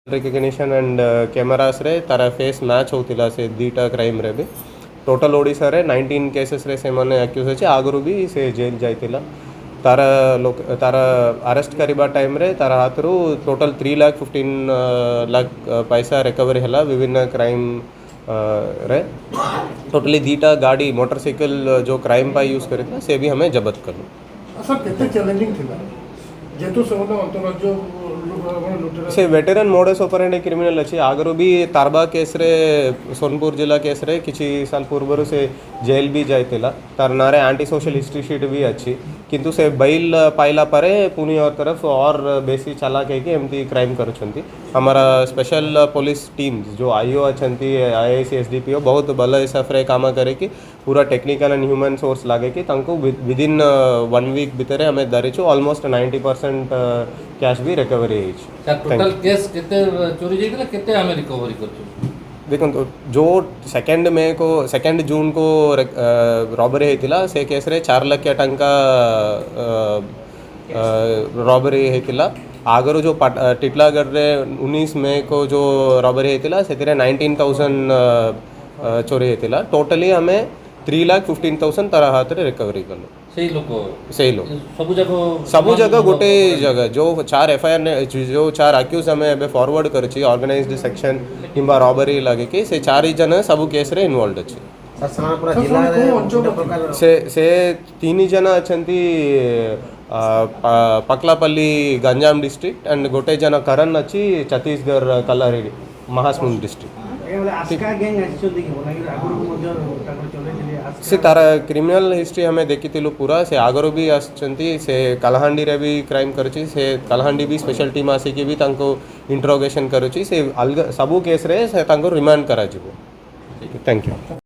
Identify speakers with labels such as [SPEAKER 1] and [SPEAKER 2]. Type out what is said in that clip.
[SPEAKER 1] Recognition and cameras रे तार face match होतिला से दीटा क्राइम रे भी टोटल ओडिशा रे 19 केसेस रे से माने अक्यूज अछि आगरु भी से जेल जाइतिला तार लोक तार अरेस्ट करिबा टाइम रे तार हाथरू टोटल 3,15 लाख पैसा रिकवरी हला विभिन्न क्राइम रे टोटली दीटा गाड़ी मोटरसाइकिल जो क्राइम पाई यूज करे से भी हमें जब्त करनु
[SPEAKER 2] सर केते चैलेंजिंग थिला जेतु सब अंतराज्य
[SPEAKER 1] से वेटेरन मोडस ऑपरेंडी क्रिमिनल अच्छी आगरू भी तारबा केस रे सोनपुर जिला केस रे किछि साल पूर्व से जेल भी जाइतिला तार नारे एंटी सोशल हिस्ट्री शीट भी अच्छी किंतु से बैल पाइला परे पुनी और तरफ और बेसी चालाक है कि एमती क्राइम करुछंती हमारा स्पेशल पुलिस टीम जो आईओ अछंती आईआईसी एसडीपीओ बहुत भल हिसाब रे काम करे कि पूरा टेक्निकल एंड ह्यूमन सोर्स लागे कि तांको विद इन 1 वीक भितर हमें धरिछु ऑलमोस्ट 90% कैश भी रिकवरी है।
[SPEAKER 3] टोटल केस केते चोरी जेतिला केते हमें रिकवरी करछु
[SPEAKER 1] देखो तो जो 2 जून को रॉबरी होता से केस रे 4 लाख टंका रॉबरी होता आगरू जो टिटलागढ़ रे 19 मई को जो रॉबरी होता से 19,000 चोरी होता टोटली हमें 3,15,000 तार हाथ रे रिकवरी कलु सही लोग सबू जगह गोटे जगह जो 4 एफआईआर ने जो 4 अक्यूज हमें एबे फॉरवर्ड करछि ऑर्गेनाइज्ड सेक्शन किंबा रॉबरी लागे कि से 4 ही जन सबू केस रे इन्वॉल्वड अछि से 3 ही जन अछंती पकलापल्ली गंजाम डिस्ट्रिक्ट एंड गोटे जन करण अछि छत्तीसगढ़ कलारी महासमुंद डिस्ट्रिक्ट से तार क्रिमिनल हिस्ट्री हमें देखी पूरा से आगरू भी आसचंती से कलाहांडी रे भी क्राइम करछि से कलाहांडी भी स्पेशल टीम आसिकी भी तांको इंट्रोगेशन करछि से अलग सबू केस रे से तांको रिमांड करा जिवो। Thank you.